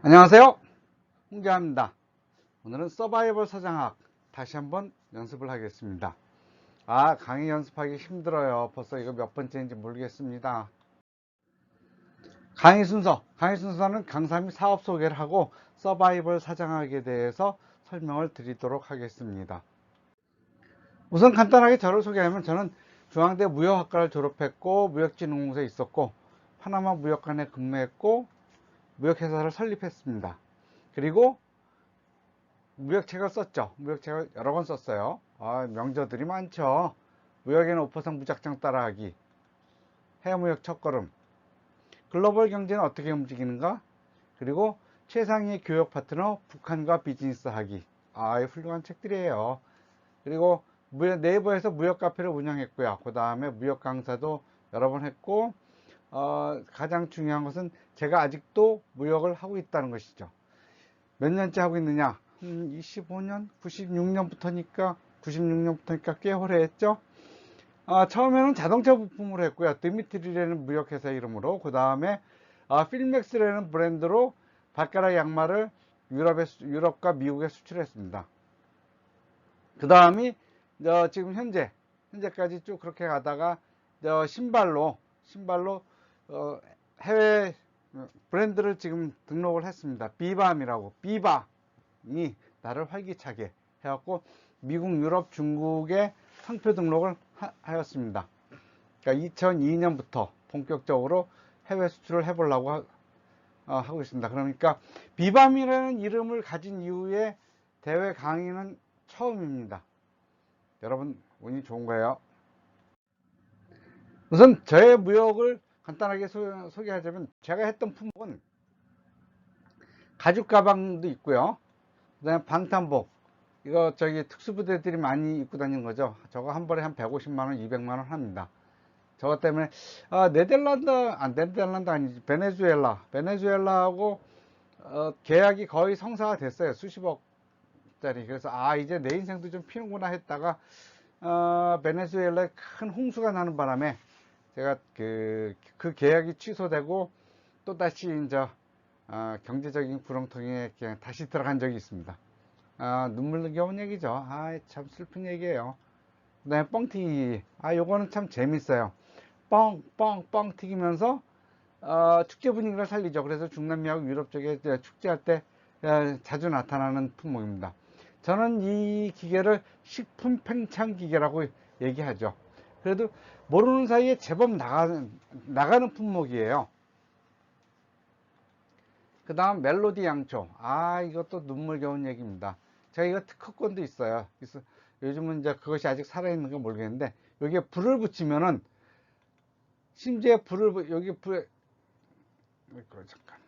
안녕하세요, 홍계합니다. 오늘은 서바이벌 사장학 다시 한번 연습을 하겠습니다. 강의 연습하기 힘들어요. 벌써 이거 몇 번째인지 모르겠습니다. 강의 순서는 강사님이 사업 소개를 하고 서바이벌 사장학에 대해서 설명을 드리도록 하겠습니다. 우선 간단하게 저를 소개하면, 저는 중앙대 무역학과를 졸업했고 무역진흥공사에 있었고 파나마 무역관에 근무했고 무역회사를 설립했습니다. 그리고 무역책을 썼죠. 무역책을 여러 권 썼어요. 명저들이 많죠. 무역에는 5% 무작정 따라하기, 해외무역 첫걸음, 글로벌 경제는 어떻게 움직이는가, 그리고 최상위의 교역 파트너 북한과 비즈니스 하기. 훌륭한 책들이에요. 그리고 네이버에서 무역 카페를 운영했고요. 그 다음에 무역 강사도 여러 번 했고, 가장 중요한 것은 제가 아직도 무역을 하고 있다는 것이죠. 몇 년째 하고 있느냐? 25년? 96년부터니까 꽤 오래 했죠. 처음에는 자동차 부품으로 했고요. 드미트리라는 무역회사 이름으로. 그 다음에 필맥스라는 브랜드로 발가락 양말을 유럽과 미국에 수출했습니다. 그 다음이 지금 현재까지 쭉 그렇게 가다가 신발로 해외 브랜드를 지금 등록을 했습니다. 비밤이라고. 비밤이 나를 활기차게 해갖고 미국, 유럽, 중국에 상표 등록을 하였습니다. 그러니까 2002년부터 본격적으로 해외 수출을 해보려고 하고 있습니다. 그러니까 비밤이라는 이름을 가진 이후에 대외 강의는 처음입니다. 여러분 운이 좋은 거예요. 우선 저의 무역을 간단하게 소개하자면, 제가 했던 품목은 가죽 가방도 있고요. 그 다음에 방탄복, 이거 특수부대들이 많이 입고 다니는 거죠. 저거 한 벌에 한 150만원 200만원 합니다. 저것 때문에 네덜란드 아니지, 베네수엘라하고 계약이 거의 성사가 됐어요. 수십억짜리. 그래서 이제 내 인생도 좀 피는구나 했다가 베네수엘라에 큰 홍수가 나는 바람에 제가 그 계약이 취소되고 또 다시 이제 경제적인 구렁텅이에 그냥 다시 들어간 적이 있습니다. 눈물겨운 얘기죠. 참 슬픈 얘기예요. 그 다음에 뻥튀기. 요거는 참 재밌어요. 뻥 튀기면서 축제 분위기를 살리죠. 그래서 중남미하고 유럽 쪽에 축제할 때 자주 나타나는 품목입니다. 저는 이 기계를 식품 팽창 기계라고 얘기하죠. 그래도 모르는 사이에 제법 나가는 품목이에요. 그 다음 멜로디 양초. 이것도 눈물겨운 얘기입니다. 제가 이거 특허권도 있어요. 그래서 요즘은 이제 그것이 아직 살아있는 건 모르겠는데, 여기에 불을 붙이면은, 심지어 잠깐.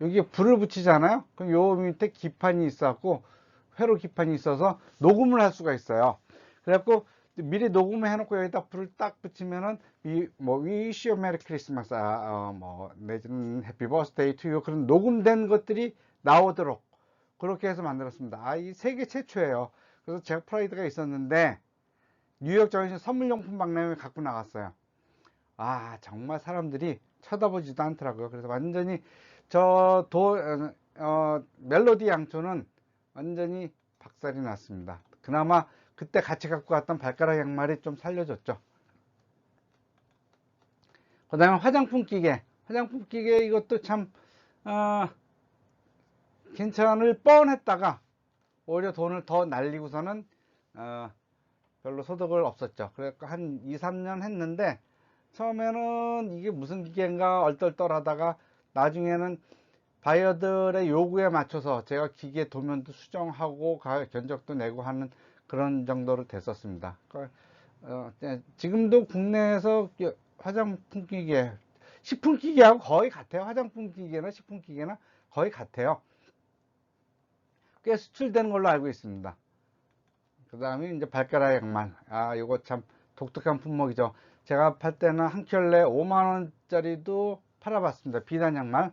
여기에 불을 붙이잖아요? 그럼 요 밑에 기판이 있어갖고, 회로 기판이 있어서 녹음을 할 수가 있어요. 그래갖고 미리 녹음을 해놓고 여기다 불을 딱 붙이면은 wish you merry christmas, 내지는 happy birthday to you, 그런 녹음된 것들이 나오도록 그렇게 해서 만들었습니다. 이 세계 최초예요. 그래서 제가 프라이드가 있었는데 뉴욕 정신 선물용품 박람회에 갖고 나갔어요. 정말 사람들이 쳐다보지도 않더라고요. 그래서 완전히 멜로디 양초는 완전히 박살이 났습니다. 그나마 그때 같이 갖고 갔던 발가락 양말이 좀 살려줬죠. 그 다음에 화장품 기계 이것도 참 괜찮을 뻔했다가 오히려 돈을 더 날리고서는 별로 소득을 없었죠. 그래서 한 2, 3년 했는데, 처음에는 이게 무슨 기계인가 얼떨떨하다가 나중에는 바이어들의 요구에 맞춰서 제가 기계 도면도 수정하고 견적도 내고 하는 그런 정도로 됐었습니다. 지금도 국내에서 화장품 기계, 식품 기계하고 거의 같아요. 화장품 기계나 식품 기계나 거의 같아요. 꽤 수출되는 걸로 알고 있습니다. 그 다음에 이제 발가락 양말. 이거 참 독특한 품목이죠. 제가 팔 때는 한 켤레 5만원짜리도 팔아봤습니다. 비단 양말.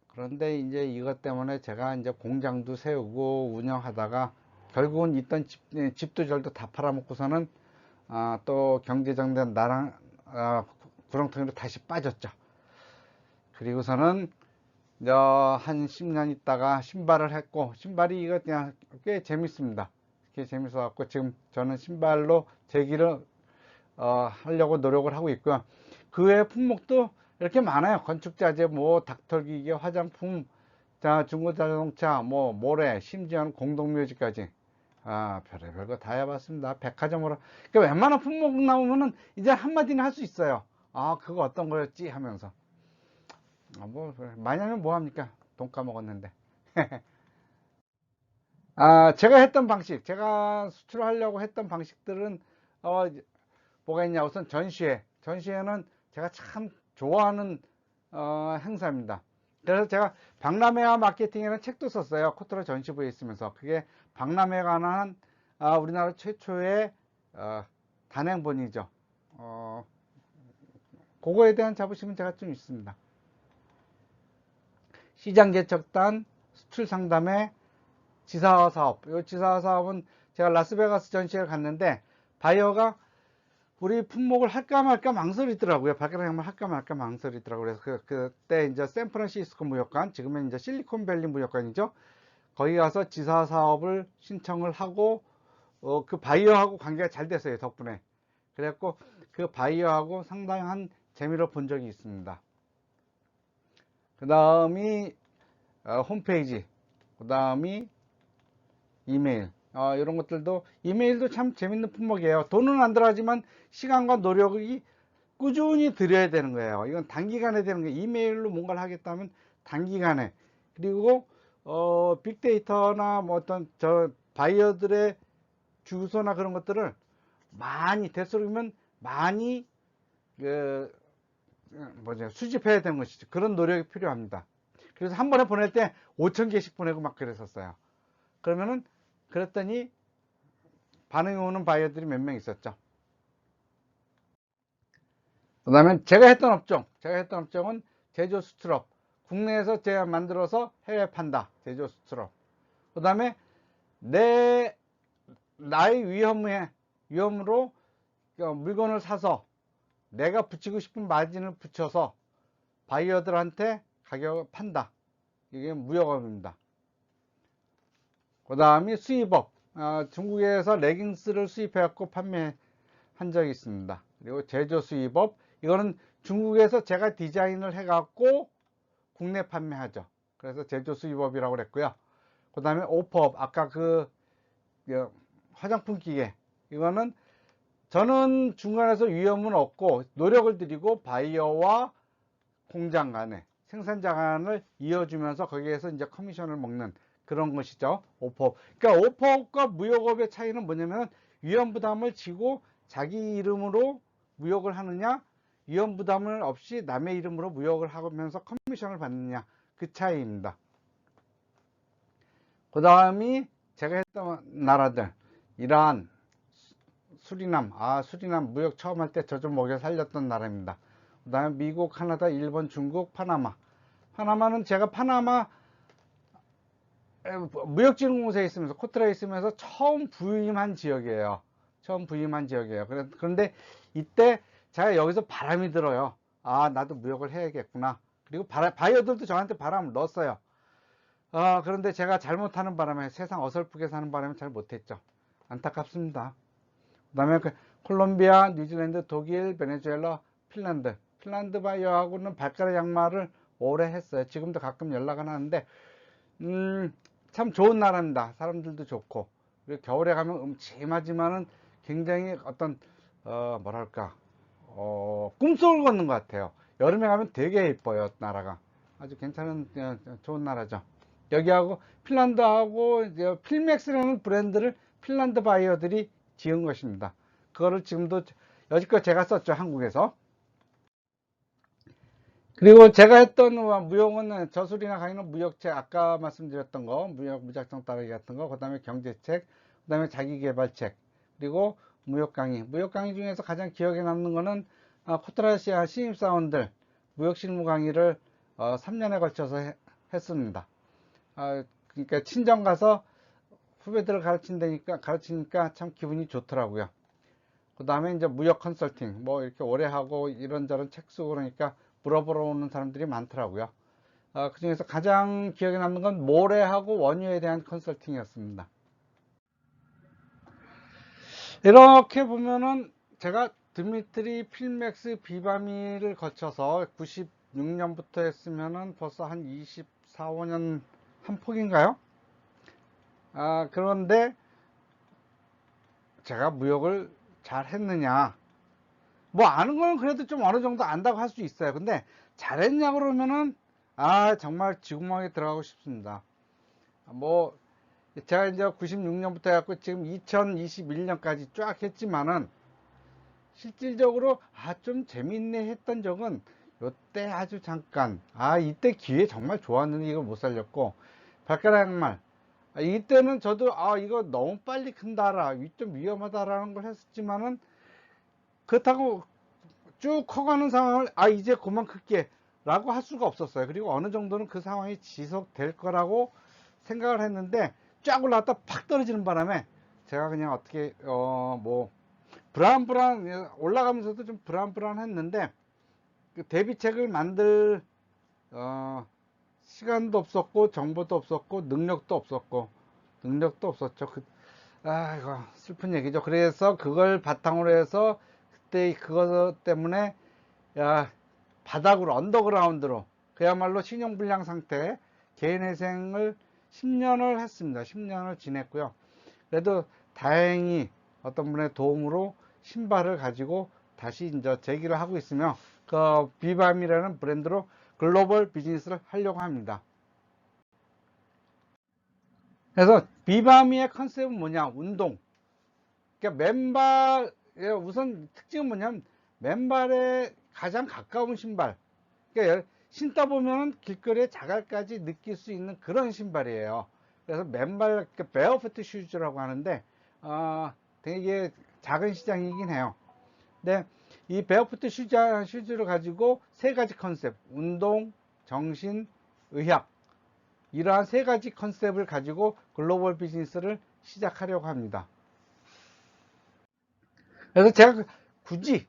그런데 이제 이것 때문에 제가 이제 공장도 세우고 운영하다가 결국은 있던 집도 절도 다 팔아먹고서는 또 경제정된 나랑 구렁텅이로 다시 빠졌죠. 그리고서는 한 10년 있다가 신발을 했고, 신발이 이거 그냥 꽤 재밌습니다. 꽤 재밌어 갖고 지금 저는 신발로 제 길을 하려고 노력을 하고 있고요. 그 외 품목도 이렇게 많아요. 건축자재, 뭐 닥터기계, 화장품, 자, 중고자동차, 뭐 모래, 심지어는 공동묘지까지. 별의별 거 다 해봤습니다. 백화점으로. 그러니까 웬만한 품목 나오면은 이제 한마디는 할 수 있어요. 그거 어떤 거였지 하면서. 뭐, 많이 하면 뭐합니까? 돈 까먹었는데. 제가 했던 방식, 제가 수출하려고 했던 방식들은, 뭐가 있냐. 우선 전시회는 제가 참 좋아하는, 행사입니다. 그래서 제가 박람회와 마케팅이라는 책도 썼어요. 코트라 전시부에 있으면서. 그게 박람회에 관한, 우리나라 최초의, 단행본이죠. 그거에 대한 자부심은 제가 좀 있습니다. 시장 개척단, 수출 상담회, 지사화 사업. 이 지사화 사업은 제가 라스베가스 전시회를 갔는데 바이어가 우리 품목을 할까 말까 망설이더라고요. 발가락을 할까 말까 망설이더라고요. 그래서 그때 이제 샌프란시스코 무역관, 지금은 이제 실리콘밸리 무역관이죠. 거기 가서 지사 사업을 신청을 하고 그 바이어하고 관계가 잘 됐어요. 덕분에. 그래갖고 그 바이어하고 상당한 재미를 본 적이 있습니다. 그 다음이 홈페이지, 그 다음이 이메일, 이런 것들도, 이메일도 참 재밌는 품목이에요. 돈은 안 들어가지만 시간과 노력이 꾸준히 들여야 되는 거예요. 이건 단기간에 되는 거예요. 이메일로 뭔가를 하겠다면 단기간에. 그리고 빅데이터나 뭐 어떤 바이어들의 주소나 그런 것들을 많이 되도록이면 많이 수집해야 되는 것이죠. 그런 노력이 필요합니다. 그래서 한 번에 보낼 때 5,000개씩 보내고 막 그랬었어요. 그랬더니 반응이 오는 바이어들이 몇 명 있었죠. 그 다음에 제가 했던 업종은 제조 수출업. 국내에서 제가 만들어서 해외 판다. 제조 수출업. 그 다음에 나의 위험으로 물건을 사서 내가 붙이고 싶은 마진을 붙여서 바이어들한테 가격을 판다. 이게 무역업입니다. 그 다음이 수입업. 중국에서 레깅스를 수입해갖고 판매한 적이 있습니다. 그리고 제조 수입업. 이거는 중국에서 제가 디자인을 해갖고 국내 판매하죠. 그래서 제조 수입업이라고 그랬고요. 그 다음에 오퍼업. 아까 화장품 기계. 이거는 저는 중간에서 위험은 없고 노력을 들이고 바이어와 공장 간에 생산자 간을 이어주면서 거기에서 이제 커미션을 먹는 그런 것이죠. 오퍼업. 그러니까 오퍼업과 무역업의 차이는 뭐냐면 위험 부담을 지고 자기 이름으로 무역을 하느냐, 위험 부담을 없이 남의 이름으로 무역을 하면서 커미션을 받느냐, 그 차이입니다. 그 다음이 제가 했던 나라들, 이란, 수리남. 수리남 무역 처음 할 때 저 좀 먹여 살렸던 나라입니다. 그 다음에 미국, 카나다, 일본, 중국, 파나마. 파나마는 제가 파나마 무역진흥공사에 있으면서, 코트라에 있으면서 처음 부임한 지역이에요. 그런데 이때 제가 여기서 바람이 들어요. 나도 무역을 해야겠구나. 그리고 바이어들도 저한테 바람을 넣었어요. 그런데 제가 잘못하는 바람에, 세상 어설프게 사는 바람에 잘 못했죠. 안타깝습니다. 그 다음에 콜롬비아, 뉴질랜드, 독일, 베네수엘라, 핀란드 바이어하고는 발가락 양말을 오래 했어요. 지금도 가끔 연락은 하는데 참 좋은 나라입니다. 사람들도 좋고, 그리고 겨울에 가면 음침하지만은 굉장히 어떤 뭐랄까 꿈속을 걷는 것 같아요. 여름에 가면 되게 예뻐요. 나라가 아주 괜찮은 좋은 나라죠. 여기하고 핀란드하고 필맥스라는 브랜드를 핀란드 바이어들이 지은 것입니다. 그거를 지금도 여지껏 제가 썼죠. 한국에서. 그리고 제가 했던 무역은 저술이나 강의는 무역책, 아까 말씀드렸던 거, 무역 무작정 따르기 같은 거, 그 다음에 경제책, 그 다음에 자기개발책, 그리고 무역 강의. 무역 강의 중에서 가장 기억에 남는 거는 코트라시아 신입사원들 무역 실무 강의를 3년에 걸쳐서 했습니다. 그러니까 친정 가서 후배들을 가르치니까 참 기분이 좋더라고요. 그 다음에 이제 무역 컨설팅, 뭐 이렇게 오래 하고 이런저런 책 쓰고 그러니까 물어보러 오는 사람들이 많더라고요. 그 중에서 가장 기억에 남는 건 모래하고 원유에 대한 컨설팅이었습니다. 이렇게 보면은 제가 드미트리 필맥스 비바미를 거쳐서 96년부터 했으면은 벌써 한 24, 5년 한 폭인가요? 그런데 제가 무역을 잘 했느냐? 뭐 아는 건 그래도 좀 어느 정도 안다고 할 수 있어요. 근데 잘했냐 그러면은 정말 지구멍에 들어가고 싶습니다. 뭐 제가 이제 96년부터 해갖고 지금 2021년까지 쫙 했지만은 실질적으로 좀 재밌네 했던 적은 요때 아주 잠깐 이때 기회 정말 좋았는데 이걸 못 살렸고 발가락 양말 이때는 저도 이거 너무 빨리 큰다라 좀 위험하다라는 걸 했었지만은 그렇다고 쭉 커가는 상황을 이제 그만 클게 라고 할 수가 없었어요. 그리고 어느 정도는 그 상황이 지속될 거라고 생각을 했는데 쫙 올라갔다 팍 떨어지는 바람에 제가 그냥 어떻게 뭐 불안불안 올라가면서도 좀 불안불안했는데 그 대비책을 만들 시간도 없었고 정보도 없었고 능력도 없었죠. 이거 슬픈 얘기죠. 그래서 그걸 바탕으로 해서 그때 그것 때문에 바닥으로 언더그라운드로 그야말로 신용불량 상태 개인회생을 10년을 했습니다. 10년을 지냈고요. 그래도 다행히 어떤 분의 도움으로 신발을 가지고 다시 이제 재기를 하고 있으며 그 비밤이라는 브랜드로 글로벌 비즈니스를 하려고 합니다. 그래서 비바미의 컨셉은 뭐냐? 운동. 그러니까 맨발 우선 특징은 뭐냐면 맨발에 가장 가까운 신발. 그러니까 신다 보면 길거리에 자갈까지 느낄 수 있는 그런 신발이에요. 그래서 맨발 베어푸트 슈즈라고 하는데 되게 작은 시장이긴 해요. 근데 이 베어푸트 슈즈를 가지고 세 가지 컨셉, 운동, 정신, 의학 이러한 세 가지 컨셉을 가지고 글로벌 비즈니스를 시작하려고 합니다. 그래서 제가 굳이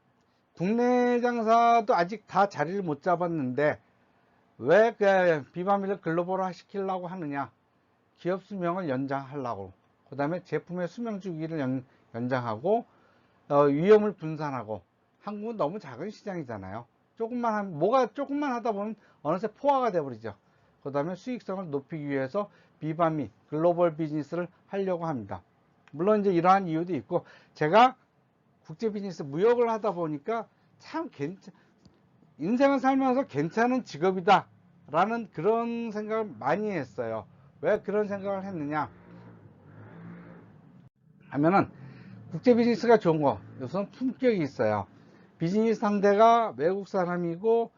국내 장사도 아직 다 자리를 못 잡았는데 왜 비바미를 글로벌화 시키려고 하느냐? 기업 수명을 연장하려고, 그 다음에 제품의 수명 주기를 연장하고 위험을 분산하고. 한국은 너무 작은 시장이잖아요. 뭐가 조금만 하다 보면 어느새 포화가 돼버리죠. 그 다음에 수익성을 높이기 위해서 비바미 글로벌 비즈니스를 하려고 합니다. 물론 이제 이러한 이유도 있고 제가 국제 비즈니스 무역을 하다 보니까 참 인생을 살면서 괜찮은 직업이다 라는 그런 생각을 많이 했어요. 왜 그런 생각을 했느냐 하면은 국제 비즈니스가 좋은 거 우선 품격이 있어요. 비즈니스 상대가 외국 사람이고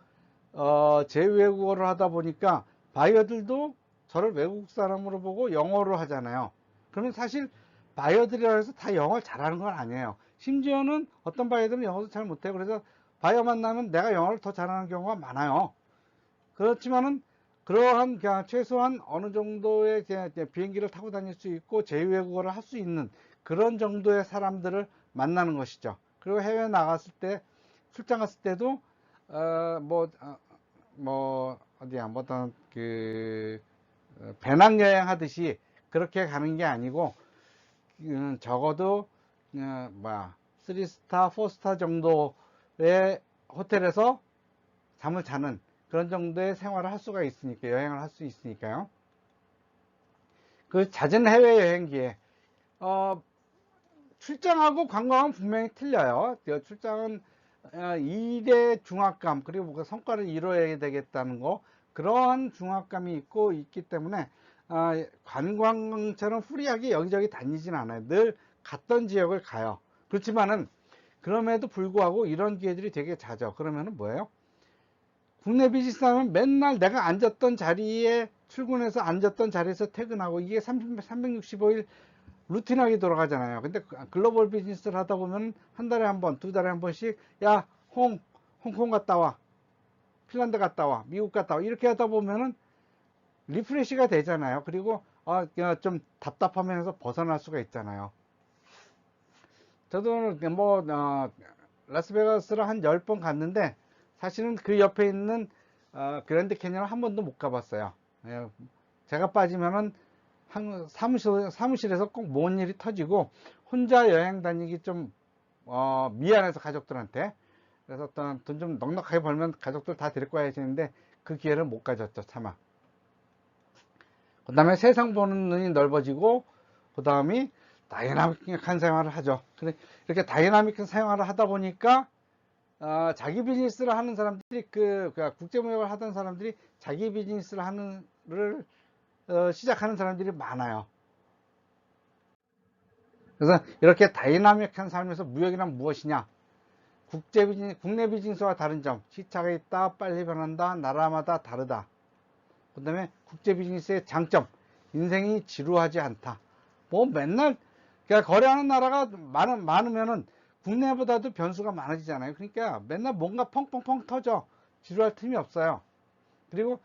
제 외국어를 하다 보니까 바이어들도 저를 외국 사람으로 보고 영어로 하잖아요. 그러면 사실 바이어들이라 해서 다 영어를 잘하는 건 아니에요. 심지어는 어떤 바이어들은 영어도 잘 못해요. 그래서 바이어 만나면 내가 영어를 더 잘하는 경우가 많아요. 그렇지만은 그러한 최소한 어느 정도의 비행기를 타고 다닐 수 있고 제2외국어를 할 수 있는 그런 정도의 사람들을 만나는 것이죠. 그리고 해외 나갔을 때 출장 갔을 때도 어디야 뭐든 배낭여행 하듯이 그렇게 가는 게 아니고 적어도 3스타, 4스타 정도의 호텔에서 잠을 자는 그런 정도의 생활을 할 수가 있으니까, 여행을 할 수 있으니까요. 그 잦은 해외여행기에 출장하고 관광은 분명히 틀려요. 출장은 일의 중압감 그리고 그 성과를 이뤄야 되겠다는 거, 그러한 중압감이 있기 때문에 관광처럼 프리하게 여기저기 다니진 않아요. 늘 갔던 지역을 가요. 그렇지만은 그럼에도 불구하고 이런 기회들이 되게 잦아. 그러면은 뭐예요? 국내 비즈니스 하면 맨날 내가 앉았던 자리에 출근해서 앉았던 자리에서 퇴근하고 이게 365일 루틴하게 돌아가잖아요. 근데 글로벌 비즈니스를 하다 보면 한 달에 한 번, 두 달에 한 번씩 홍콩 갔다 와, 핀란드 갔다 와, 미국 갔다 와 이렇게 하다 보면은 리프레시가 되잖아요. 그리고 좀 답답하면서 벗어날 수가 있잖아요. 저도 라스베가스를 한 10번 갔는데 사실은 그 옆에 있는 그랜드 캐니언을 한 번도 못 가봤어요. 예, 제가 빠지면은 사무실에서 꼭 뭔 일이 터지고 혼자 여행 다니기 좀 미안해서 가족들한테. 그래서 어떤 돈 좀 넉넉하게 벌면 가족들 다 데리고 와야지 했는데 그 기회를 못 가졌죠, 차마. 그 다음에 세상 보는 눈이 넓어지고, 그 다음에 다이나믹한 생활을 하죠. 이렇게 다이나믹한 생활을 하다 보니까 자기 비즈니스를 하는 사람들이 국제무역을 하던 사람들이 자기 비즈니스를 시작하는 사람들이 많아요. 그래서 이렇게 다이나믹한 삶에서 무역이란 무엇이냐? 국내 비즈니스와 다른 점, 시차가 있다, 빨리 변한다, 나라마다 다르다. 그 다음에 국제 비즈니스의 장점, 인생이 지루하지 않다. 뭐 맨날 거래하는 나라가 많으면은 국내보다도 변수가 많아지잖아요. 그러니까 맨날 뭔가 펑펑펑 터져. 지루할 틈이 없어요. 그리고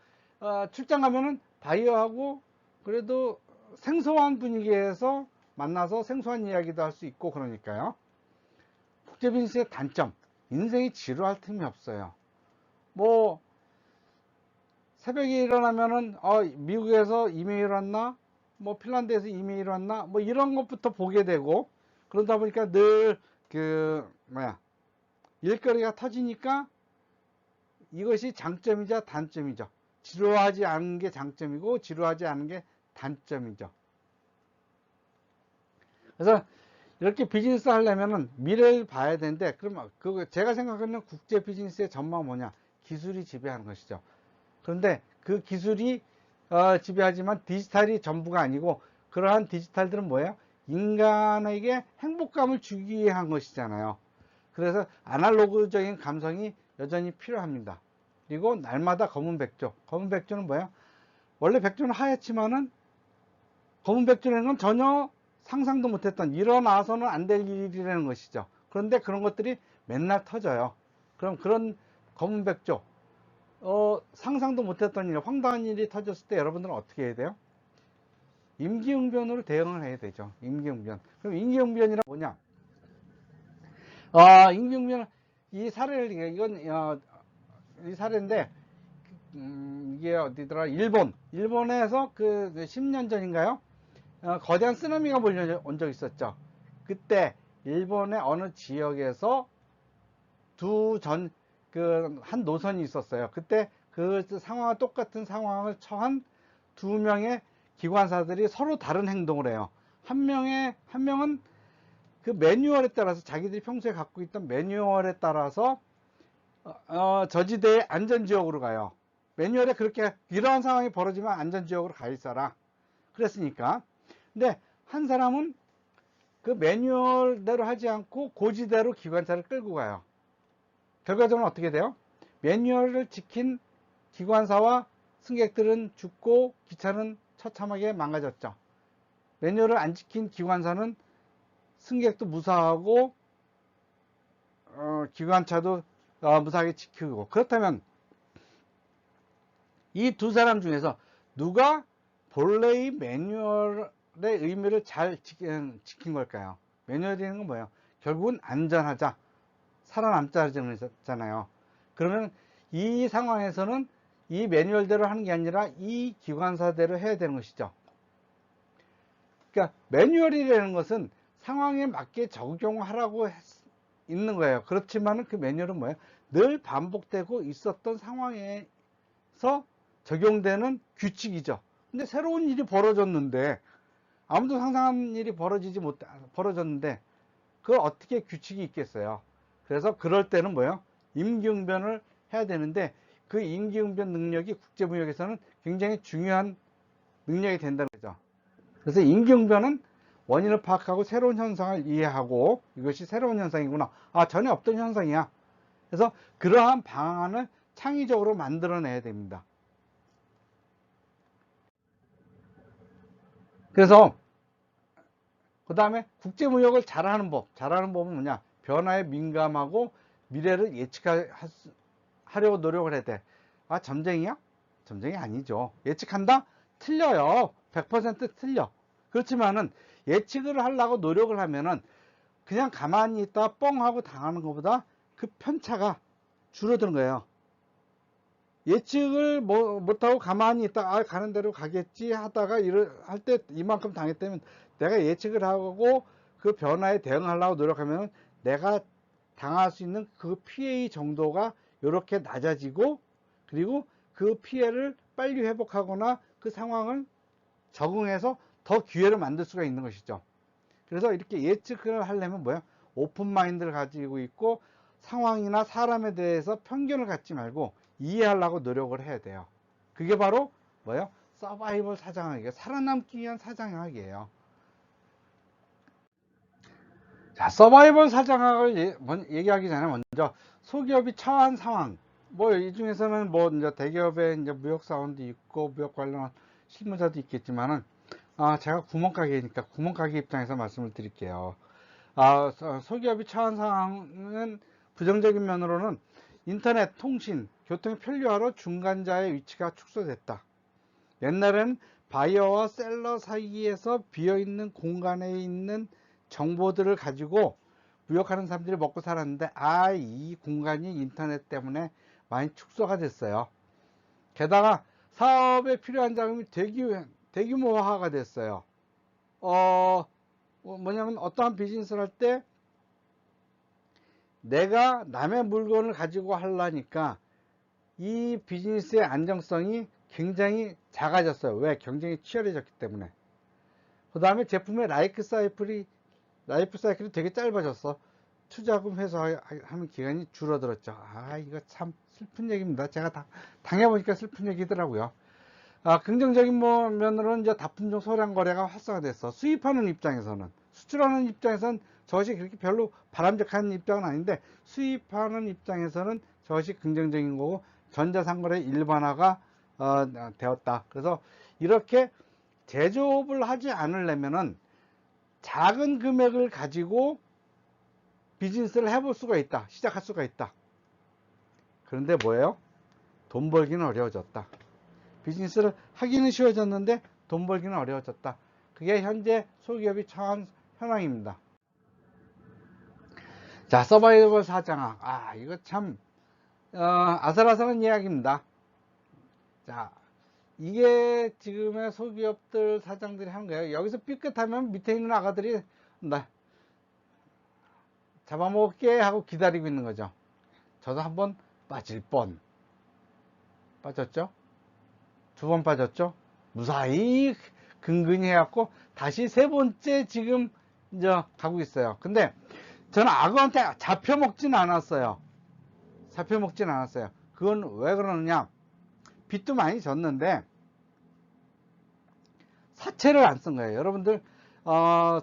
출장 가면은 바이어하고 그래도 생소한 분위기에서 만나서 생소한 이야기도 할 수 있고 그러니까요. 국제 비즈니스의 단점, 인생이 지루할 틈이 없어요. 뭐 새벽에 일어나면은 미국에서 이메일 왔나, 뭐 핀란드에서 이메일 왔나, 뭐 이런 것부터 보게 되고, 그러다 보니까 늘 일거리가 터지니까 이것이 장점이자 단점이죠. 지루하지 않은 게 장점이고 지루하지 않은 게 단점이죠. 그래서 이렇게 비즈니스 하려면은 미래를 봐야 되는데, 그러면 제가 생각하는 국제 비즈니스의 전망은 뭐냐? 기술이 지배하는 것이죠. 그런데 그 기술이 지배하지만 디지털이 전부가 아니고, 그러한 디지털들은 뭐예요? 인간에게 행복감을 주기 위해 한 것이잖아요. 그래서 아날로그적인 감성이 여전히 필요합니다. 그리고 날마다 검은 백조. 검은 백조는 뭐예요? 원래 백조는 하얗지만은 검은 백조라는 건 전혀 상상도 못했던, 일어나서는 안 될 일이라는 것이죠. 그런데 그런 것들이 맨날 터져요. 그럼 그런 검은 백조, 상상도 못했던 일, 황당한 일이 터졌을 때 여러분들은 어떻게 해야 돼요? 임기응변으로 대응을 해야 되죠. 임기응변. 그럼 임기응변이란 뭐냐? 임기응변은 이 사례를, 이 사례인데, 이게 어디더라? 일본에서 그 10년 전인가요? 거대한 쓰나미가 몰려온 적 있었죠. 그때 일본의 어느 지역에서 한 노선이 있었어요. 그때 그 상황과 똑같은 상황을 처한 두 명의 기관사들이 서로 다른 행동을 해요. 한 명은 그 매뉴얼에 따라서, 자기들이 평소에 갖고 있던 매뉴얼에 따라서 저지대의 안전지역으로 가요. 매뉴얼에 그렇게 이러한 상황이 벌어지면 안전지역으로 가 있어라 그랬으니까. 근데 한 사람은 그 매뉴얼대로 하지 않고 고지대로 기관차를 끌고 가요. 결과적으로 어떻게 돼요? 매뉴얼을 지킨 기관사와 승객들은 죽고 기차는 처참하게 망가졌죠. 매뉴얼을 안 지킨 기관사는 승객도 무사하고 기관차도 무사하게 지키고. 그렇다면 이 두 사람 중에서 누가 본래의 매뉴얼의 의미를 잘 지킨 걸까요? 매뉴얼이라는 건 뭐예요? 결국은 안전하자, 살아남자잖아요. 그러면 이 상황에서는 이 매뉴얼대로 하는 게 아니라 이 기관사대로 해야 되는 것이죠. 그러니까 매뉴얼이라는 것은 상황에 맞게 적용하라고 있는 거예요. 그렇지만 그 매뉴얼은 뭐예요? 늘 반복되고 있었던 상황에서 적용되는 규칙이죠. 근데 새로운 일이 벌어졌는데, 아무도 상상한 일이 벌어졌는데 그걸 어떻게 규칙이 있겠어요? 그래서 그럴 때는 뭐예요? 임기응변을 해야 되는데, 그 임기응변 능력이 국제무역에서는 굉장히 중요한 능력이 된다는 거죠. 그래서 임기응변은 원인을 파악하고 새로운 현상을 이해하고, 이것이 새로운 현상이구나, 전에 없던 현상이야. 그래서 그러한 방안을 창의적으로 만들어내야 됩니다. 그래서 그 다음에 국제무역을 잘하는 법은 뭐냐? 변화에 민감하고 미래를 예측하려고 노력을 해야 돼. 점쟁이야? 점쟁이 아니죠. 예측한다? 틀려요. 100% 틀려. 그렇지만은 예측을 하려고 노력을 하면은 그냥 가만히 있다 뻥 하고 당하는 것보다 그 편차가 줄어드는 거예요. 예측을 못하고 가만히 있다, 아, 가는 대로 가겠지 하다가 할 때 이만큼 당했다면 내가 예측을 하고 그 변화에 대응하려고 노력하면 내가 당할 수 있는 그 피해의 정도가 이렇게 낮아지고, 그리고 그 피해를 빨리 회복하거나 그 상황을 적응해서 더 기회를 만들 수가 있는 것이죠. 그래서 이렇게 예측을 하려면 뭐야? 오픈 마인드를 가지고 있고 상황이나 사람에 대해서 편견을 갖지 말고 이해하려고 노력을 해야 돼요. 그게 바로 뭐예요? 서바이벌 사장하기, 살아남기 위한 사장하기예요. 자, 서바이벌 사장학을 얘기하기 전에 먼저 소기업이 처한 상황, 뭐 이 중에서는 뭐 이제 대기업의 이제 무역 사원도 있고 무역 관련 실무자도 있겠지만은, 제가 구멍가게니까 구멍가게 입장에서 말씀을 드릴게요. 소기업이 처한 상황은 부정적인 면으로는 인터넷, 통신, 교통이 편리화로 중간자의 위치가 축소됐다. 옛날엔 바이어와 셀러 사이에서 비어있는 공간에 있는 정보들을 가지고 무역하는 사람들이 먹고 살았는데, 이 공간이 인터넷 때문에 많이 축소가 됐어요. 게다가 사업에 필요한 자금이 대규모화가 됐어요. 뭐냐면 어떠한 비즈니스를 할 때 내가 남의 물건을 가지고 하려니까 이 비즈니스의 안정성이 굉장히 작아졌어요. 왜? 경쟁이 치열해졌기 때문에. 그 다음에 제품의 라이프 사이클이 되게 짧아졌어. 투자금 회수하는 기간이 줄어들었죠. 이거 참 슬픈 얘기입니다. 제가 당해보니까 슬픈 얘기더라고요. 긍정적인 면으로는 이제 다품종 소량 거래가 활성화됐어. 수입하는 입장에서는, 수출하는 입장에서는 저것이 그렇게 별로 바람직한 입장은 아닌데, 수입하는 입장에서는 저것이 긍정적인 거고, 전자상거래 일반화가 되었다. 그래서 이렇게 제조업을 하지 않으려면은 작은 금액을 가지고 비즈니스를 해볼 수가 있다. 시작할 수가 있다. 그런데 뭐예요? 돈 벌기는 어려워졌다. 비즈니스를 하기는 쉬워졌는데 돈 벌기는 어려워졌다. 그게 현재 소기업이 처한 현황입니다. 자, 서바이벌 사장학. 이거 참 아슬아슬한 이야기입니다. 자, 이게 지금의 소기업들 사장들이 하는 거예요. 여기서 삐끗하면 밑에 있는 아가들이 나 잡아먹게 하고 기다리고 있는 거죠. 저도 한번 빠질 뻔. 빠졌죠? 두 번 빠졌죠? 무사히 근근히 해갖고 다시 세 번째 지금 이제 가고 있어요. 근데 저는 악어한테 잡혀먹진 않았어요. 잡혀먹진 않았어요. 그건 왜 그러느냐? 빚도 많이 졌는데 사채를 안 쓴 거예요. 여러분들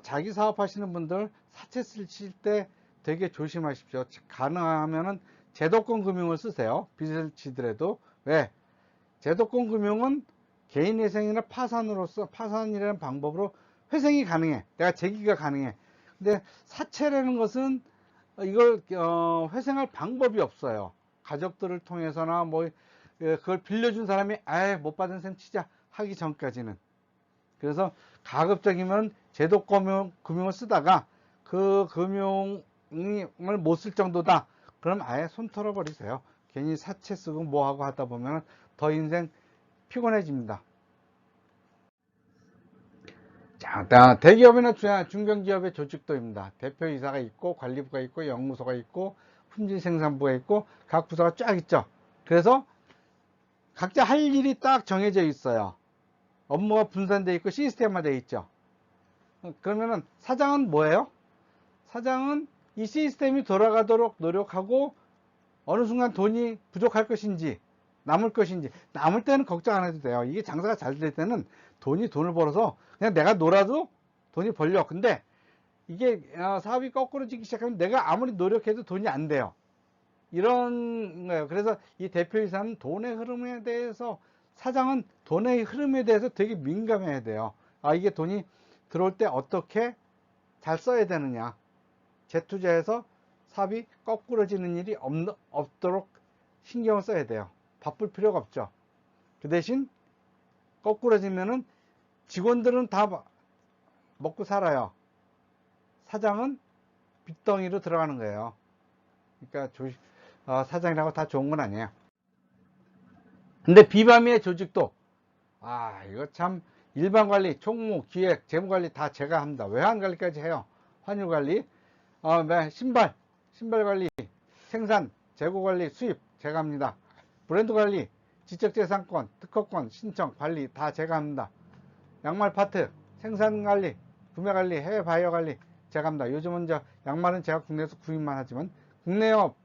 자기 사업하시는 분들 사채 쓰실 때 되게 조심하십시오. 가능하면은 제도권 금융을 쓰세요. 빚을 지더라도. 왜? 제도권 금융은 개인회생이나 파산이라는 방법으로 회생이 가능해. 내가 재기가 가능해. 근데 사채라는 것은 이걸 회생할 방법이 없어요. 가족들을 통해서나 뭐 그걸 빌려준 사람이 못 받은 셈 치자 하기 전까지는. 그래서 가급적이면 제도금융을 쓰다가 그 금융을 못 쓸 정도다. 그럼 아예 손 털어버리세요. 괜히 사채 쓰고 뭐하고 하다 보면 더 인생 피곤해집니다. 자, 대기업이나 중견기업의 조직도입니다. 대표이사가 있고 관리부가 있고 영무소가 있고 품질생산부가 있고 각 부서가 쫙 있죠. 그래서 각자 할 일이 딱 정해져 있어요. 업무가 분산되어 있고 시스템화되어 있죠. 그러면은 사장은 뭐예요? 사장은 이 시스템이 돌아가도록 노력하고 어느 순간 돈이 부족할 것인지 남을 것인지, 남을 때는 걱정 안 해도 돼요. 이게 장사가 잘 될 때는 돈을 벌어서 그냥 내가 놀아도 돈이 벌려. 근데 이게 사업이 거꾸로지기 시작하면 내가 아무리 노력해도 돈이 안 돼요. 이런 거예요. 그래서 이 대표이사는 돈의 흐름에 대해서, 사장은 돈의 흐름에 대해서 되게 민감해야 돼요. 이게 돈이 들어올 때 어떻게 잘 써야 되느냐. 재투자해서 사업이 거꾸로지는 일이 없도록 신경을 써야 돼요. 바쁠 필요가 없죠. 그 대신 거꾸로지면은 직원들은 다 먹고 살아요. 사장은 빚덩이로 들어가는 거예요. 그러니까 사장이라고 다 좋은 건 아니에요. 근데 비바미의 조직도 이거 참 일반 관리, 총무, 기획, 재무 관리 다 제가 합니다. 외환 관리까지 해요. 환율 관리, 신발 관리, 생산, 재고 관리, 수입 제가 합니다. 브랜드 관리, 지적재산권, 특허권, 신청, 관리 다 제가 합니다. 양말 파트, 생산 관리, 구매 관리, 해외 바이어 관리 제가 합니다. 요즘은 양말은 제가 국내에서 구입만 하지만 국내 영업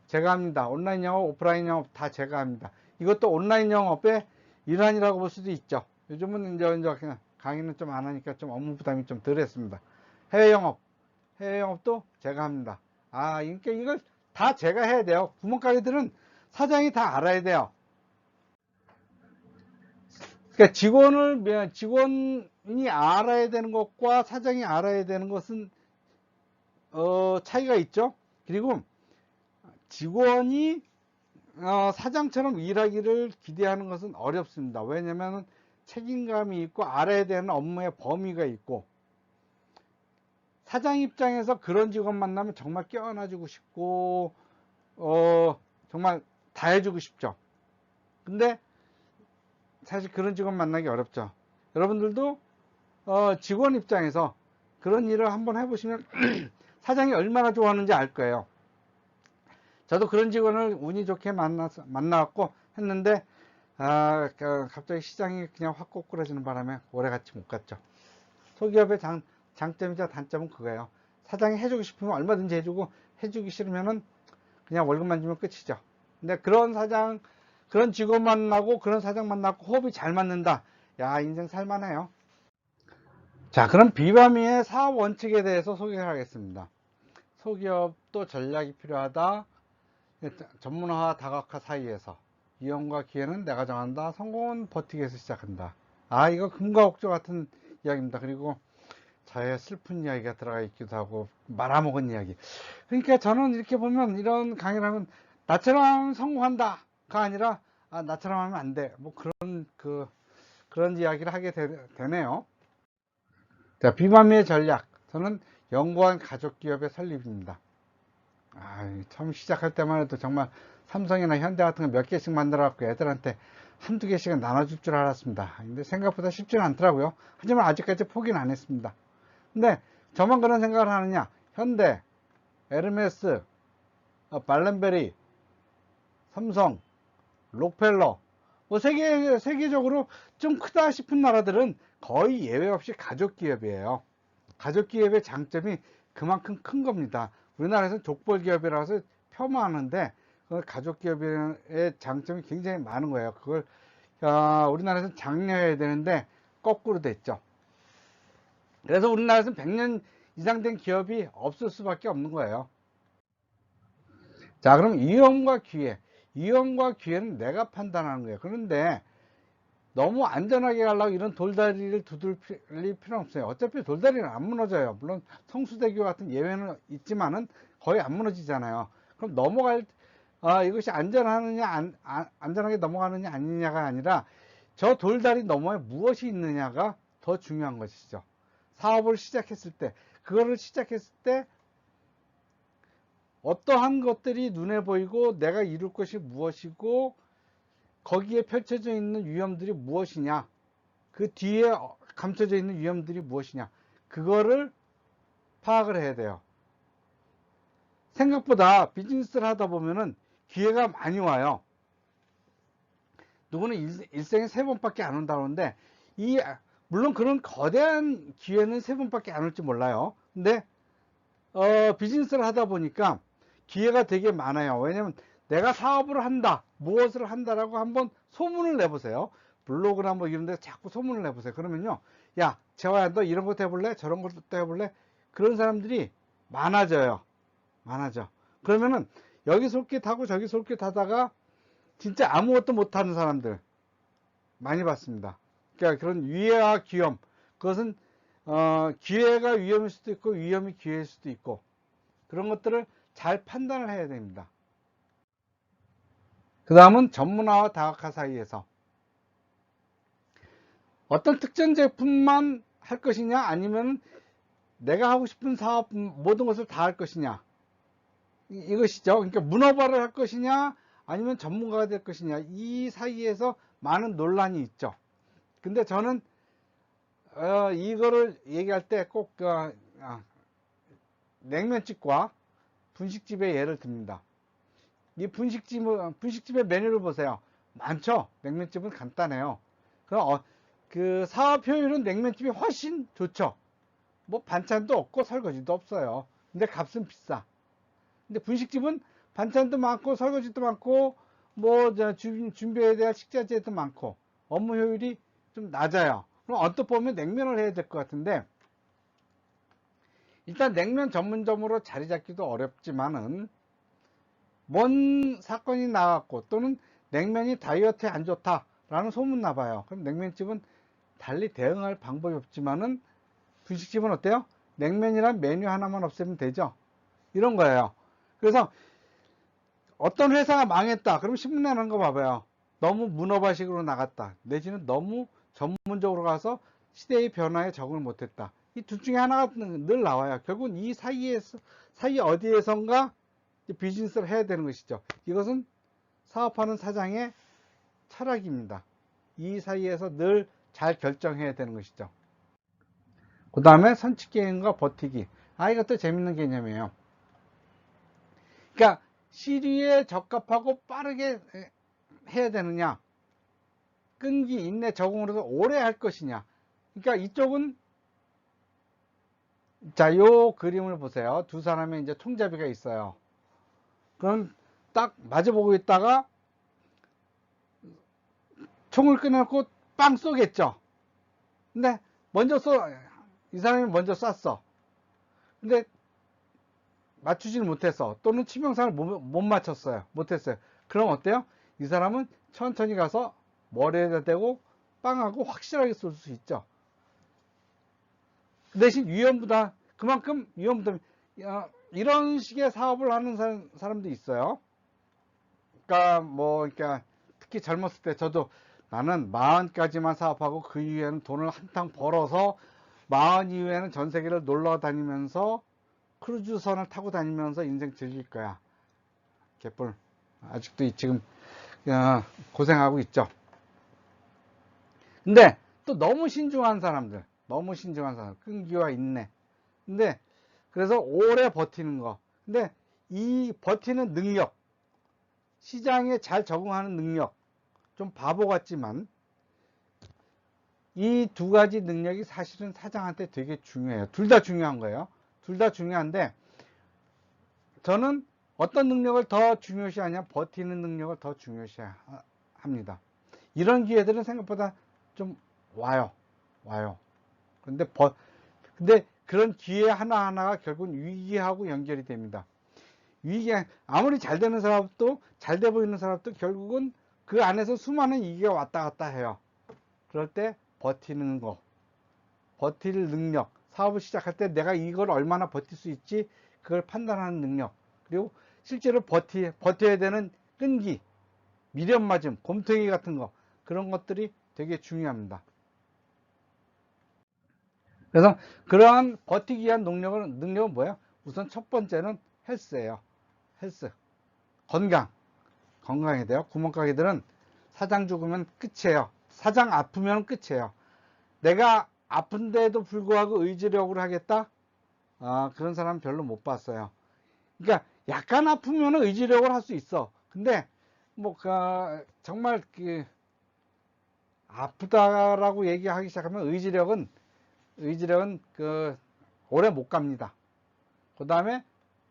제가 합니다. 온라인 영업, 오프라인 영업 다 제가 합니다. 이것도 온라인 영업의 일환이라고 볼 수도 있죠. 요즘은 이제 그냥 강의는 좀 안 하니까 좀 업무 부담이 좀 덜 했습니다. 해외 영업도 제가 합니다. 그러니까 이걸 다 제가 해야 돼요. 구멍가게들은 사장이 다 알아야 돼요. 그러니까 직원이 알아야 되는 것과 사장이 알아야 되는 것은 차이가 있죠. 그리고 직원이 사장처럼 일하기를 기대하는 것은 어렵습니다. 왜냐하면 책임감이 있고 알아야 되는 업무의 범위가 있고, 사장 입장에서 그런 직원 만나면 정말 껴안아주고 싶고 정말 다 해주고 싶죠. 근데 사실 그런 직원 만나기 어렵죠. 여러분들도 직원 입장에서 그런 일을 한번 해보시면 사장이 얼마나 좋아하는지 알 거예요. 저도 그런 직원을 운이 좋게 만나갖고 했는데 갑자기 시장이 그냥 확 꼬꾸라지는 바람에 오래같이 못 갔죠. 소기업의 장점이자 단점은 그거예요. 사장이 해주고 싶으면 얼마든지 해주고, 해주기 싫으면은 그냥 월급만 주면 끝이죠. 근데 그런 직원 만나고 그런 사장 만나고 호흡이 잘 맞는다. 인생 살만해요. 자, 그럼 비바미의 사업 원칙에 대해서 소개를 하겠습니다. 소기업도 전략이 필요하다. 전문화와 다각화 사이에서 위험과 기회는 내가 정한다. 성공은 버티기에서 시작한다. 이거 금과 옥조 같은 이야기입니다. 그리고 저의 슬픈 이야기가 들어가 있기도 하고 말아먹은 이야기. 그러니까 저는 이렇게 보면 이런 강의를 하면 나처럼 성공한다가 아니라 나처럼 하면 안 돼. 뭐 그런 이야기를 하게 되네요. 자, 비만미의 전략. 저는 연구원 가족기업의 설립입니다. 처음 시작할 때만 해도 정말 삼성이나 현대 같은 거 몇 개씩 만들어 갖고 애들한테 한두 개씩은 나눠줄 줄 알았습니다. 근데 생각보다 쉽지는 않더라고요. 하지만 아직까지 포기는 안 했습니다. 근데 저만 그런 생각을 하느냐? 현대, 에르메스, 발렌베리, 삼성, 록펠러, 뭐 세계적으로 좀 크다 싶은 나라들은 거의 예외 없이 가족 기업이에요. 가족 기업의 장점이 그만큼 큰 겁니다. 우리나라에서는 족벌 기업이라서 폄하하는데 가족 기업의 장점이 굉장히 많은 거예요. 그걸 우리나라에서는 장려해야 되는데 거꾸로 됐죠. 그래서 우리나라에서는 100년 이상 된 기업이 없을 수밖에 없는 거예요. 자, 그럼 위험과 기회는 내가 판단하는 거예요. 그런데 너무 안전하게 가려고 이런 돌다리를 두들릴 필요는 없어요. 어차피 돌다리는 안 무너져요. 물론 성수대교 같은 예외는 있지만은 거의 안 무너지잖아요. 그럼 이것이 안전하게 넘어가느냐 아니냐가 아니라 저 돌다리 너머에 무엇이 있느냐가 더 중요한 것이죠. 사업을 시작했을 때 어떠한 것들이 눈에 보이고 내가 이룰 것이 무엇이고 거기에 펼쳐져 있는 위험들이 무엇이냐, 그 뒤에 감춰져 있는 위험들이 무엇이냐, 그거를 파악을 해야 돼요. 생각보다 비즈니스를 하다 보면은 기회가 많이 와요. 누구는 일생에 3번밖에 안 온다고 하는데 물론 그런 거대한 기회는 3번밖에 안 올지 몰라요. 근데 비즈니스를 하다 보니까 기회가 되게 많아요. 왜냐면 내가 사업을 한다, 무엇을 한다라고 한번 소문을 내보세요. 블로그나 뭐 이런 데 자꾸 소문을 내보세요. 그러면요, 야, 재화야, 너 이런 것도 해볼래? 저런 것도 해볼래? 그런 사람들이 많아져. 그러면은 여기 솔깃 하고 저기 솔깃 하다가 진짜 아무것도 못하는 사람들 많이 봤습니다. 그러니까 그런 위험과 기염, 그것은 기회가 위험일 수도 있고 위험이 기회일 수도 있고, 그런 것들을 잘 판단을 해야 됩니다. 그 다음은 전문화와 다각화 사이에서 어떤 특정 제품만 할 것이냐, 아니면 내가 하고 싶은 사업 모든 것을 다 할 것이냐, 이것이죠. 그러니까 문어발을 할 것이냐, 아니면 전문가가 될 것이냐, 이 사이에서 많은 논란이 있죠. 근데 저는 이거를 얘기할 때 꼭 냉면집과 분식집의 예를 듭니다. 이 분식집의 메뉴를 보세요. 많죠. 냉면집은 간단해요. 그럼 그 사업 효율은 냉면집이 훨씬 좋죠. 뭐 반찬도 없고 설거지도 없어요. 근데 값은 비싸. 근데 분식집은 반찬도 많고 설거지도 많고 뭐 준비해야 될 식자재도 많고 업무 효율이 좀 낮아요. 그럼 언뜻 보면 냉면을 해야 될 것 같은데, 일단 냉면 전문점으로 자리 잡기도 어렵지만은 뭔 사건이 나왔고 또는 냉면이 다이어트에 안 좋다라는 소문 나봐요. 그럼 냉면집은 달리 대응할 방법이 없지만은 분식집은 어때요? 냉면이란 메뉴 하나만 없애면 되죠. 이런 거예요. 그래서 어떤 회사가 망했다. 그럼 신문에 나는 거 봐봐요. 너무 문어발식으로 나갔다. 내지는 너무 전문적으로 가서 시대의 변화에 적응을 못했다. 이 둘 중에 하나가 늘 나와요. 결국은 이 사이 어디에선가 비즈니스를 해야 되는 것이죠. 이것은 사업하는 사장의 철학입니다. 이 사이에서 늘 잘 결정해야 되는 것이죠. 그 다음에 선취개념과 버티기. 이것도 재밌는 개념이에요. 그러니까 시류에 적합하고 빠르게 해야 되느냐, 끈기, 인내, 적응을 해서 오래 할 것이냐. 그러니까 이쪽은, 자, 요 그림을 보세요. 두 사람의 이제 총잡이가 있어요. 그럼 딱 마주보고 있다가 총을 꺼내놓고 빵 쏘겠죠. 근데 이 사람이 먼저 쐈어. 근데 맞추지는 못했어. 또는 치명상을 못 맞췄어요. 못했어요. 그럼 어때요? 이 사람은 천천히 가서 머리에다 대고 빵하고 확실하게 쏠 수 있죠. 그 대신 그만큼 위험부담, 이런 식의 사업을 하는 사람도 있어요. 그러니까 특히 젊었을 때 나는 40까지만 사업하고 그 이후에는 돈을 한탕 벌어서 40 이후에는 전 세계를 놀러 다니면서 크루즈선을 타고 다니면서 인생 즐길 거야. 개뿔. 아직도 지금 고생하고 있죠. 근데 또 너무 신중한 사람들, 끈기와 인내. 근데 그래서 오래 버티는 거. 근데 이 버티는 능력, 시장에 잘 적응하는 능력, 좀 바보 같지만 이 두 가지 능력이 사실은 사장한테 되게 중요해요. 둘 다 중요한 거예요. 둘 다 중요한데 저는 어떤 능력을 더 중요시하냐, 버티는 능력을 더 중요시합니다. 이런 기회들은 생각보다 좀 와요. 근데 그런 기회 하나하나가 결국은 위기하고 연결이 됩니다. 아무리 잘 되는 사람도, 잘 돼 보이는 사람도 결국은 그 안에서 수많은 위기가 왔다 갔다 해요. 그럴 때 버티는 거, 버틸 능력, 사업을 시작할 때 내가 이걸 얼마나 버틸 수 있지, 그걸 판단하는 능력, 그리고 실제로 버텨야 되는 끈기, 미련 맞음, 곰탱이 같은 거, 그런 것들이 되게 중요합니다. 그래서 그러한 버티기 위한 능력은 뭐예요? 우선 첫 번째는 헬스예요. 헬스. 건강해야 돼요. 구멍가게들은 사장 죽으면 끝이에요. 사장 아프면 끝이에요. 내가 아픈데도 불구하고 의지력으로 하겠다? 그런 사람 별로 못 봤어요. 그러니까 약간 아프면 의지력을 할 수 있어. 근데 정말 아프다라고 얘기하기 시작하면 의지력은 오래 못 갑니다. 그 다음에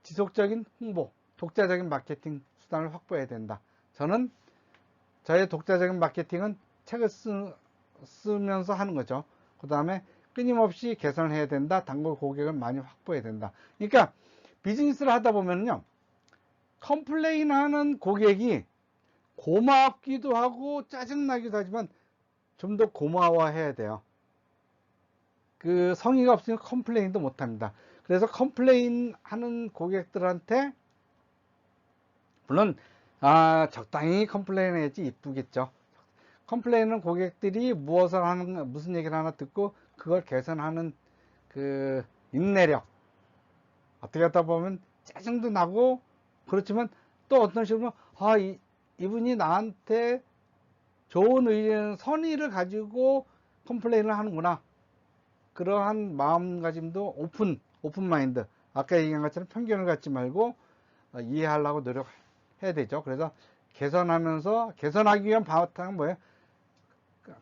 지속적인 홍보, 독자적인 마케팅 수단을 확보해야 된다. 저의 독자적인 마케팅은 책을 쓰면서 하는 거죠. 그 다음에 끊임없이 개선을 해야 된다. 단골 고객을 많이 확보해야 된다. 그러니까 비즈니스를 하다 보면요, 컴플레인 하는 고객이 고맙기도 하고 짜증나기도 하지만 좀 더 고마워해야 돼요. 그 성의가 없으면 컴플레인도 못합니다. 그래서 컴플레인 하는 고객들한테 물론 적당히 컴플레인 해야지 이쁘겠죠. 컴플레인은 고객들이 무슨 얘기를 하나 듣고 그걸 개선하는 그 인내력, 어떻게 하다 보면 짜증도 나고 그렇지만 또 어떤 식으로 이분이 나한테 좋은 의견, 선의를 가지고 컴플레인을 하는구나. 그러한 마음가짐도 오픈 마인드. 아까 얘기한 것처럼 편견을 갖지 말고 이해하려고 노력해야 되죠. 그래서 개선하기 위한 바탕은 뭐예요?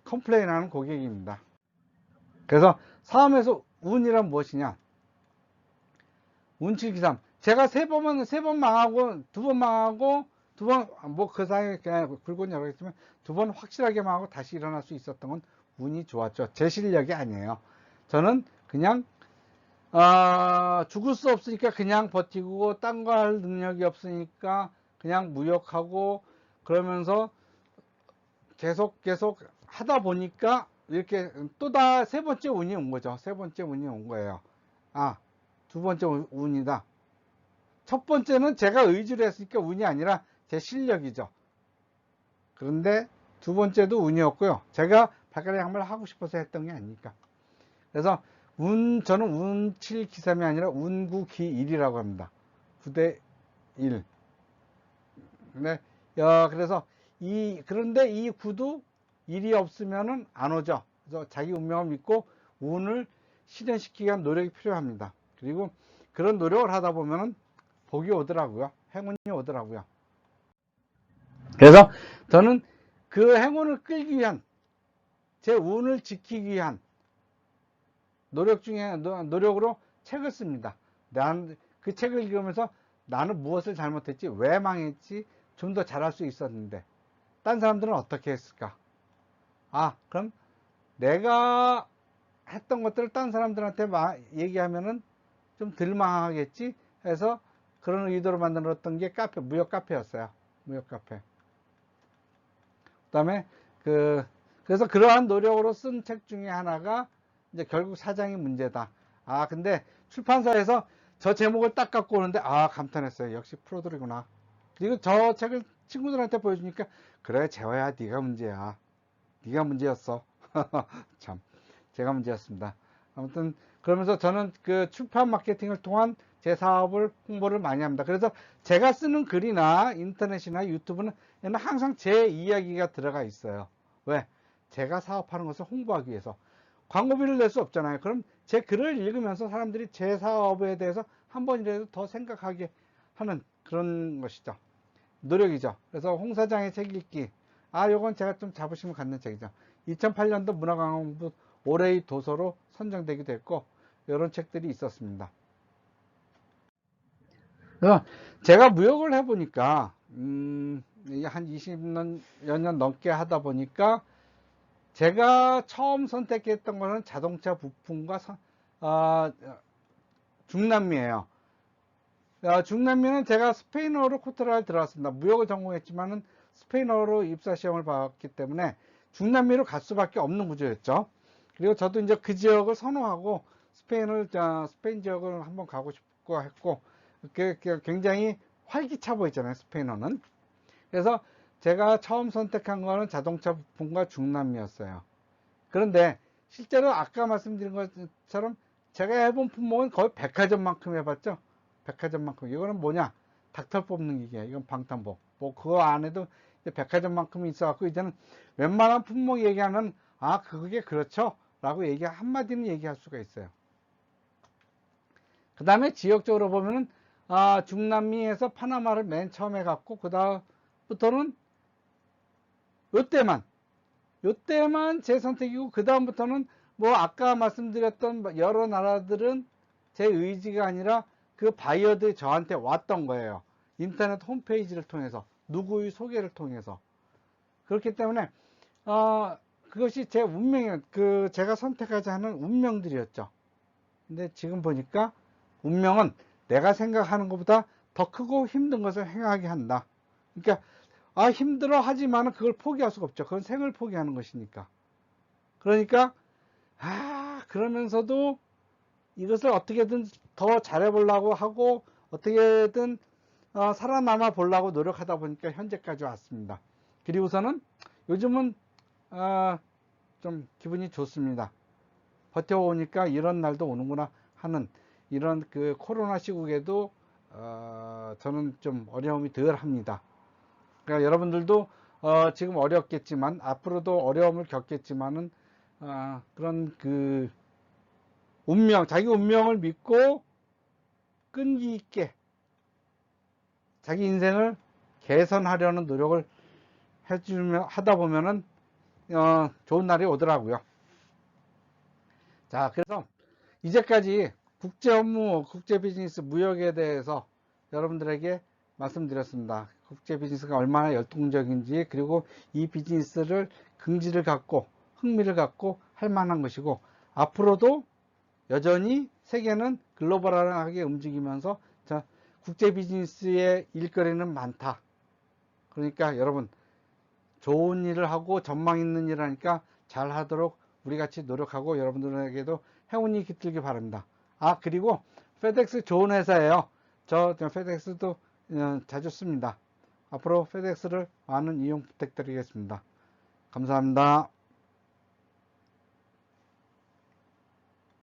컴플레인 하는 고객입니다. 그래서 싸움에서 운이란 무엇이냐? 운칠기삼. 제가 세 번 망하고, 두 번 망하고, 뭐 그 사이에 그냥 굴곤 여러 있지만, 두 번 확실하게 망하고 다시 일어날 수 있었던 건 운이 좋았죠. 제 실력이 아니에요. 저는 그냥, 죽을 수 없으니까 그냥 버티고, 딴 거 할 능력이 없으니까 그냥 무역하고, 그러면서 계속 하다 보니까 이렇게 세 번째 운이 온 거죠. 세 번째 운이 온 거예요. 두 번째 운이다. 첫 번째는 제가 의지를 했으니까 운이 아니라 제 실력이죠. 그런데 두 번째도 운이었고요. 제가 발가락 양말 하고 싶어서 했던 게 아니니까. 그래서 저는 운7 기삼이 아니라 운구 기1이라고 합니다. 9대 1. 네. 그래서 그런데 이 9도 1이 없으면은 안 오죠. 그래서 자기 운명을 믿고 운을 실현시키기 위한 노력이 필요합니다. 그리고 그런 노력을 하다 보면은 복이 오더라고요. 행운이 오더라고요. 그래서 저는 그 행운을 끌기 위한, 제 운을 지키기 위한 노력으로 책을 씁니다. 그 책을 읽으면서 나는 무엇을 잘못했지, 왜 망했지, 좀 더 잘할 수 있었는데, 딴 사람들은 어떻게 했을까? 그럼 내가 했던 것들을 딴 사람들한테 얘기하면은 좀 덜 망하겠지 해서 그런 의도로 만들었던 게 무역 카페였어요. 무역 카페. 그다음에 그래서 그러한 노력으로 쓴 책 중에 하나가 이제 결국 사장이 문제다. 근데 출판사에서 저 제목을 딱 갖고 오는데 감탄했어요. 역시 프로들이구나. 그리고 저 책을 친구들한테 보여주니까 그래 재화야 네가 문제야. 네가 문제였어. 참 제가 문제였습니다. 아무튼 그러면서 저는 그 출판 마케팅을 통한 제 사업을 홍보를 많이 합니다. 그래서 제가 쓰는 글이나 인터넷이나 유튜브는 항상 제 이야기가 들어가 있어요. 왜? 제가 사업하는 것을 홍보하기 위해서. 광고비를 낼 수 없잖아요. 그럼 제 글을 읽으면서 사람들이 제 사업에 대해서 한 번이라도 더 생각하게 하는 그런 것이죠. 노력이죠. 그래서 홍 사장의 책 읽기. 요건 제가 좀 자부심을 갖는 책이죠. 2008년도 문화관광부 올해의 도서로 선정되기도 했고, 이런 책들이 있었습니다. 그래서 제가 무역을 해보니까, 한 20년 넘게 하다 보니까, 제가 처음 선택했던 것은 자동차 부품과 중남미예요. 중남미는 제가 스페인어로 코트라를 들어왔습니다. 무역을 전공했지만은 스페인어로 입사 시험을 봤기 때문에 중남미로 갈 수밖에 없는 구조였죠. 그리고 저도 이제 그 지역을 선호하고 스페인 지역을 한번 가고 싶고 했고, 굉장히 활기차 보이잖아요, 스페인어는. 그래서 제가 처음 선택한 거는 자동차 부품과 중남미였어요. 그런데 실제로 아까 말씀드린 것처럼 제가 해본 품목은 거의 백화점만큼 해봤죠. 백화점만큼. 이거는 뭐냐? 닥터 뽑는 기계. 이건 방탄복. 뭐 그거 안에도 백화점만큼이 있어갖고 이제는 웬만한 품목 얘기하면 그게 그렇죠. 라고 한마디는 얘기할 수가 있어요. 그 다음에 지역적으로 보면은 중남미에서 파나마를 맨 처음에 갔고 그 다음부터는 요때만 제 선택이고 그 다음부터는 뭐 아까 말씀드렸던 여러 나라들은 제 의지가 아니라 그 바이어들이 저한테 왔던 거예요. 인터넷 홈페이지를 통해서, 누구의 소개를 통해서. 그렇기 때문에 그것이 제 운명이에요. 제가 선택하지 않은 운명들이었죠. 근데 지금 보니까 운명은 내가 생각하는 것보다 더 크고 힘든 것을 행하게 한다. 그러니까 힘들어 하지만 그걸 포기할 수가 없죠. 그건 생을 포기하는 것이니까. 그러니까 그러면서도 이것을 어떻게든 더 잘해보려고 하고 어떻게든 살아남아 보려고 노력하다 보니까 현재까지 왔습니다. 그리고서는 요즘은 좀 기분이 좋습니다. 버텨오니까 이런 날도 오는구나 하는 이런 코로나 시국에도 저는 좀 어려움이 덜 합니다. 그러니까 여러분들도 지금 어렵겠지만 앞으로도 어려움을 겪겠지만은 그런 그 자기 운명을 믿고 끈기 있게 자기 인생을 개선하려는 노력을 하다 보면은 좋은 날이 오더라고요. 자, 그래서 이제까지 국제 업무, 국제 비즈니스, 무역에 대해서 여러분들에게 말씀드렸습니다. 국제 비즈니스가 얼마나 열동적인지, 그리고 이 비즈니스를 긍지를 갖고 흥미를 갖고 할 만한 것이고, 앞으로도 여전히 세계는 글로벌하게 움직이면서 국제 비즈니스의 일거리는 많다. 그러니까 여러분, 좋은 일을 하고 전망 있는 일을 하니까 잘 하도록 우리 같이 노력하고 여러분들에게도 행운이 깃들길 바랍니다. 그리고 페덱스 좋은 회사예요. 저 페덱스도 자주 씁니다. 앞으로 페덱스를 많은 이용 부탁드리겠습니다. 감사합니다.